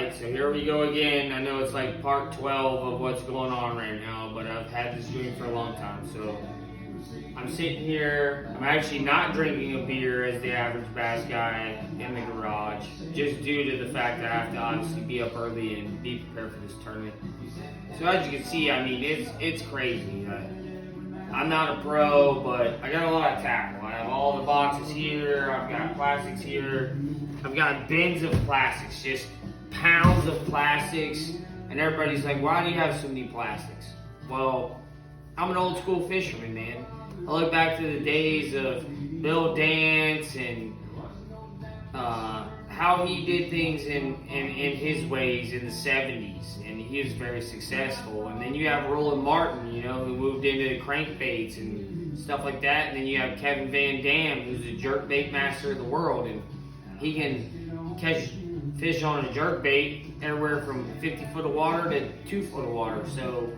Alright, so here we go again. I know it's like part 12 of what's going on right now, but I've had this dream for a long time. So I'm sitting here, I'm actually not drinking a beer as the average bass guy in the garage, just due to the fact that I have to obviously be up early and be prepared for this tournament. So as you can see, I mean, it's crazy. I'm not a pro, but I got a lot of tackle. I have all the boxes here, I've got plastics here, I've got bins of plastics, just pounds of plastics, and everybody's like, why do you have so many plastics? Well, I'm an old school fisherman, man. I look back to the days of Bill Dance and how he did things in his ways in the 70s, and he was very successful. And then you have Roland Martin, you know, who moved into crankbaits and stuff like that. And then you have Kevin Van Dam, who's the jerkbait master of the world, and he can catch fish on a jerkbait anywhere from 50 foot of water to 2 foot of water. So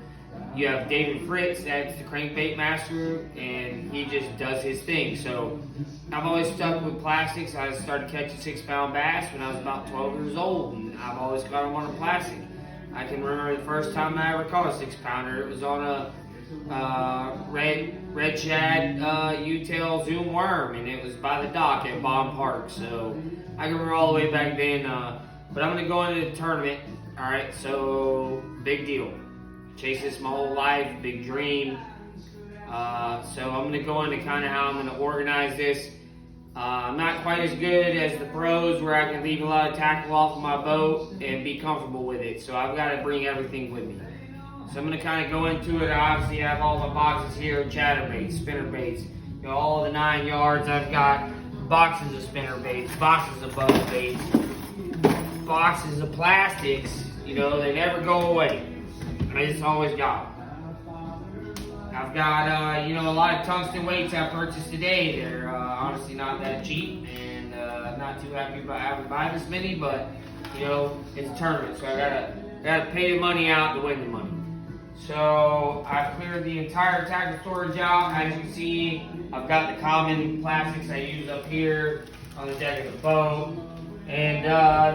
you have David Fritz, that's the crankbait master, and he just does his thing. So I've always stuck with plastics. I started catching 6-pound bass when I was about 12 years old, and I've always got them on a plastic. I can remember the first time I ever caught a 6-pounder. It was on a red shad U-tail Zoom worm, and it was by the dock at Bond Park. So I can remember all the way back then. But I'm going to go into the tournament. All right, so big deal. Chase this my whole life, big dream. So I'm going to go into kind of how I'm going to organize this. I'm not quite as good as the pros where I can leave a lot of tackle off of my boat and be comfortable with it. So I've got to bring everything with me. So I'm going to kind of go into it. I obviously have all the boxes here, chatterbaits, spinnerbaits, you know, all the 9 yards. I've got boxes of spinnerbaits, boxes of buzzbaits, boxes of plastics. You know, they never go away. I just always got them. I've got, you know, a lot of tungsten weights I purchased today. They're honestly not that cheap, and not too happy about having to buy this many, but, you know, it's a tournament, so I gotta pay the money out to win the money. So I've cleared the entire tackle storage out. As you can see, I've got the common plastics I use up here on the deck of the boat, and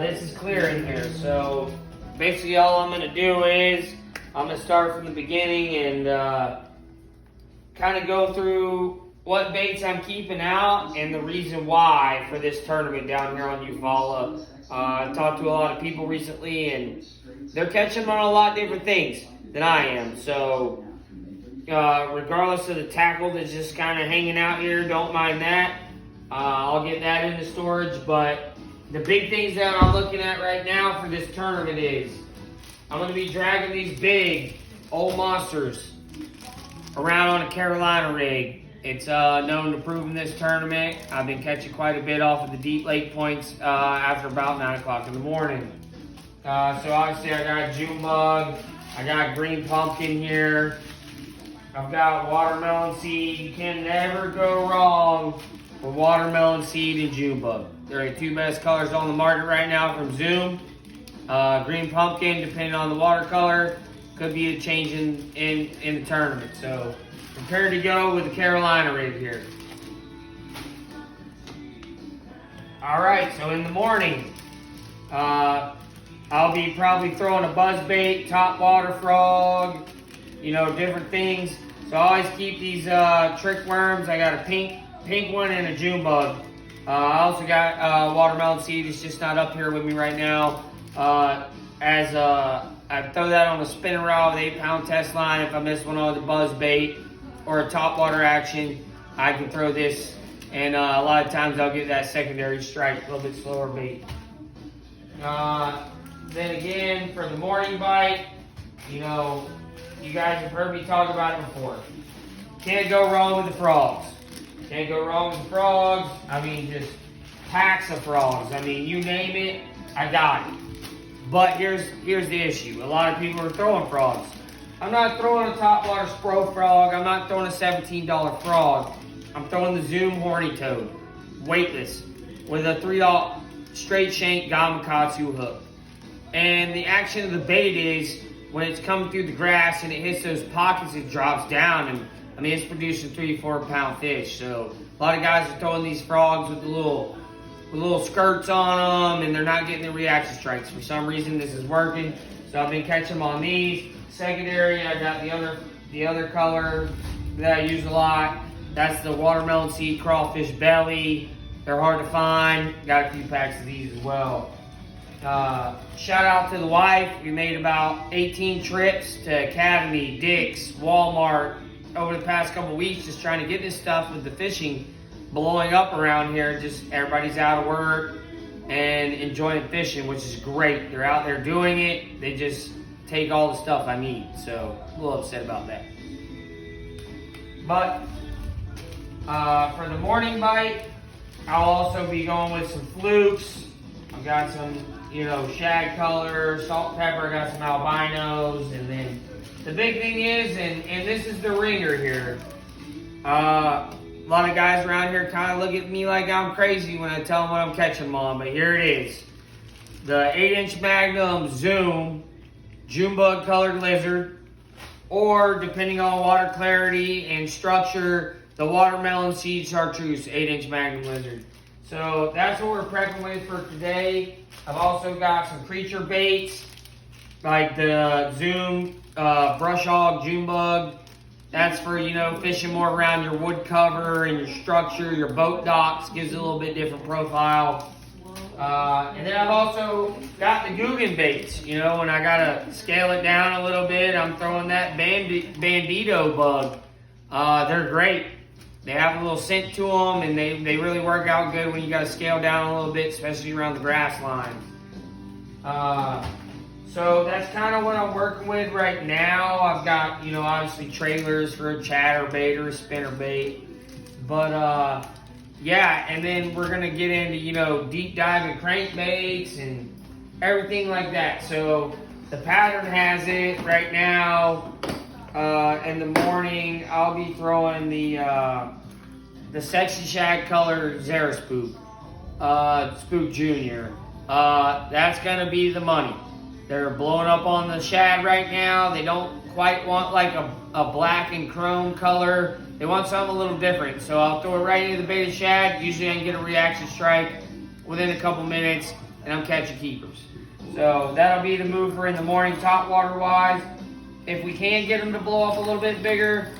this is clear in here. So basically all I'm gonna do is I'm going to start from the beginning and kind of go through what baits I'm keeping out and the reason why for this tournament down here on Eufaula. I've talked to a lot of people recently, and they're catching on a lot different things than I am. So regardless of the tackle that's just kind of hanging out here, don't mind that. I'll get that into storage. But the big things that I'm looking at right now for this tournament is I'm going to be dragging these big old monsters around on a Carolina rig. It's known to prove in this tournament. I've been catching quite a bit off of the deep lake points after about 9 o'clock in the morning. So obviously I got June bug, I got green pumpkin here, I've got watermelon seed. You can never go wrong with watermelon seed and June bug. They're the 2 best colors on the market right now from Zoom. Green pumpkin, depending on the watercolor, could be a change in the tournament. So prepare to go with the Carolina rig here. All right, so in the morning, I'll be probably throwing a buzzbait, top water frog, you know, different things. So I always keep these trick worms. I got a pink one and a June bug. I also got watermelon seed. It's just not up here with me right now. I throw that on a spinning rod with 8-pound test line. If I miss one on the buzz bait or a top water action, I can throw this, and a lot of times I'll get that secondary strike, a little bit slower bait. Then again, for the morning bite, you know, you guys have heard me talk about it before. Can't go wrong with the frogs. Can't go wrong with the frogs. I mean, just packs of frogs. I mean, you name it, I got it. But here's the issue. A lot of people are throwing frogs. I'm not throwing a topwater Spro frog. I'm not throwing a $17 frog. I'm throwing the Zoom horny toad, weightless, with a 3/0 straight shank Gamakatsu hook. And the action of the bait is when it's coming through the grass and it hits those pockets, it drops down, and I mean, it's producing 3 to 4 pound fish. So a lot of guys are throwing these frogs with the little with little skirts on them, and they're not getting the reaction strikes. For some reason, this is working, so I've been catching them on these. Secondary, I got the other color that I use a lot. That's the watermelon seed crawfish belly. They're hard to find. Got a few packs of these as well. Shout out to the wife. We made about 18 trips to Academy, Dick's, Walmart over the past couple weeks, just trying to get this stuff with the fishing blowing up around here. Just everybody's out of work and enjoying fishing, which is great. They're out there doing it. They just take all the stuff I need. So a little upset about that. But for the morning bite, I'll also be going with some flukes. I've got some, shad color, salt and pepper. I got some albinos. And then the big thing is, and this is the ringer here. A lot of guys around here kind of look at me like I'm crazy when I tell them what I'm catching them on, but here it is. The 8-inch Magnum Zoom June bug colored lizard, or depending on water clarity and structure, the watermelon seed chartreuse 8-inch Magnum lizard. So that's what we're prepping with for today. I've also got some creature baits, like the Zoom brush hog June bug. That's for, fishing more around your wood cover and your structure, your boat docks, gives it a little bit different profile. And then I've also got the Guggen baits. When I gotta scale it down a little bit, I'm throwing that Bandito bug. They're great. They have a little scent to them, and they really work out good when you gotta scale down a little bit, especially around the grass line. So that's kind of what I'm working with right now. I've got, obviously trailers for a chatterbait or a spinnerbait. But, yeah, and then we're going to get into, deep diving crankbaits and everything like that. So the pattern has it right now. In the morning, I'll be throwing the Sexy Shad color Zara Spook, Spook Junior. That's going to be the money. They're blowing up on the shad right now. They don't quite want like a black and chrome color. They want something a little different. So I'll throw it right into the beta shad. Usually I can get a reaction strike within a couple minutes, and I'm catching keepers. So that'll be the move for in the morning, top water wise. If we can get them to blow up a little bit bigger,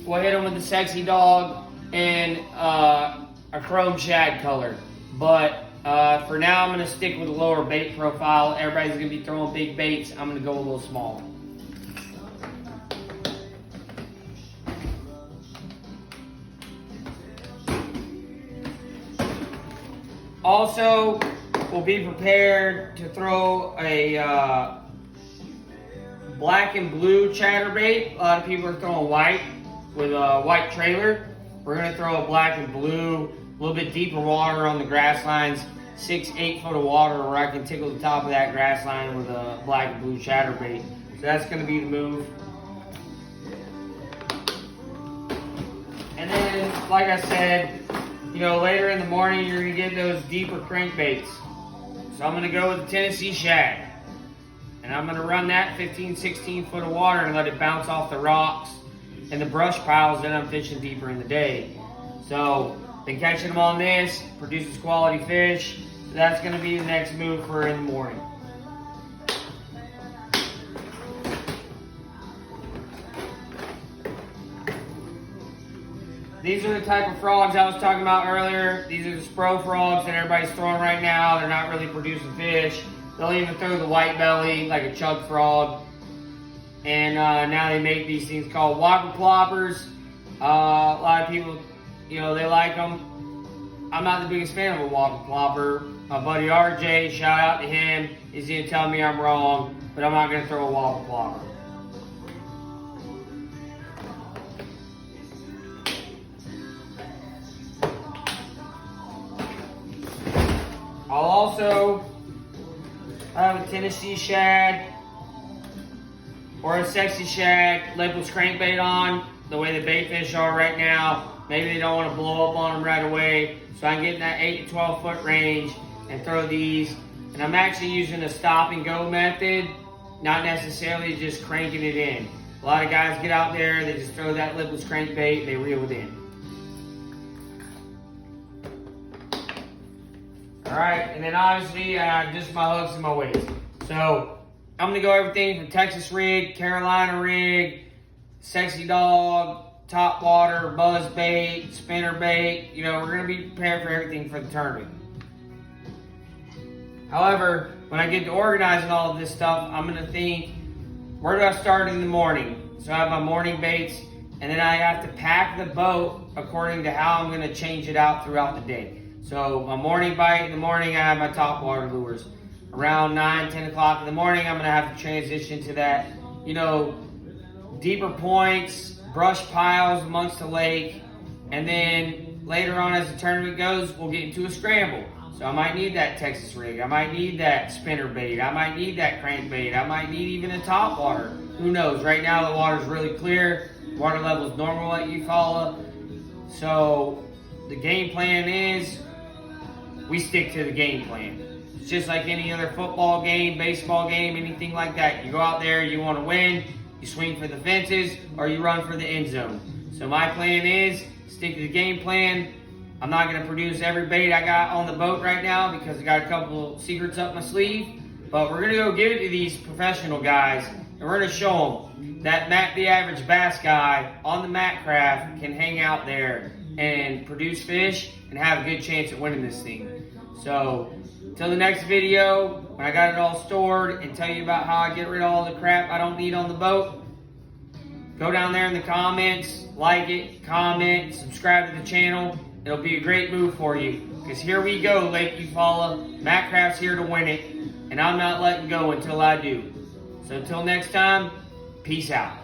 we'll hit them with the Sexy Dog and a chrome shad color. But for now, I'm going to stick with a lower bait profile. Everybody's going to be throwing big baits. I'm going to go a little smaller. Also, we'll be prepared to throw a black and blue chatterbait. A lot of people are throwing white with a white trailer. We're going to throw a black and blue, a little bit deeper water on the grass lines, 6-8 foot of water where I can tickle the top of that grass line with a black and blue chatterbait. So that's going to be the move. And then, like I said, later in the morning you're going to get those deeper crankbaits. So I'm going to go with the Tennessee Shad. And I'm going to run that 15-16 foot of water and let it bounce off the rocks and the brush piles that I'm fishing deeper in the day. So, been catching them on this, produces quality fish. So that's going to be the next move for in the morning. These are the type of frogs I was talking about earlier. These are the Spro frogs that everybody's throwing right now. They're not really producing fish. They'll even throw the white belly like a chug frog. And now they make these things called whopper ploppers. A lot of people, they like them. I'm not the biggest fan of a whopper plopper. My buddy RJ, shout out to him. He's going to tell me I'm wrong, but I'm not going to throw a whopper plopper. I'll also have a Tennessee Shad or a Sexy Shad lipless crankbait on, the way the bait fish are right now. Maybe they don't want to blow up on them right away, so I can get in that 8 to 12 foot range and throw these. And I'm actually using a stop and go method, not necessarily just cranking it in. A lot of guys get out there, they just throw that lipless crankbait and they reel it in. Alright, and then obviously just my hooks and my weights. So I'm gonna go everything from Texas rig, Carolina rig, sexy dog, top water, buzz bait, spinner bait. You know, we're gonna be prepared for everything for the tournament. However, when I get to organizing all of this stuff, I'm gonna think, where do I start in the morning? So I have my morning baits, and then I have to pack the boat according to how I'm gonna change it out throughout the day. So my morning bite in the morning, I have my top water lures. Around 9, 10 o'clock in the morning, I'm gonna have to transition to that, you know, deeper points, brush piles amongst the lake, and then later on as the tournament goes, we'll get into a scramble. So I might need that Texas rig, I might need that spinner bait, I might need that crankbait, I might need even a top water. Who knows? Right now the water's really clear, water level's normal at Eufaula. So the game plan is, we stick to the game plan. It's just like any other football game, baseball game, anything like that. You go out there, you want to win, you swing for the fences, or you run for the end zone. So my plan is, stick to the game plan. I'm not going to produce every bait I got on the boat right now because I got a couple secrets up my sleeve. But we're going to go give it to these professional guys, and we're going to show them that Matt the average bass guy on the Mattcraft can hang out there and produce fish and have a good chance at winning this thing. So, until the next video, when I got it all stored and tell you about how I get rid of all the crap I don't need on the boat, go down there in the comments, like it, comment, subscribe to the channel. It'll be a great move for you. Because here we go, Lake Eufaula. Mattcraft's here to win it, and I'm not letting go until I do. So until next time, peace out.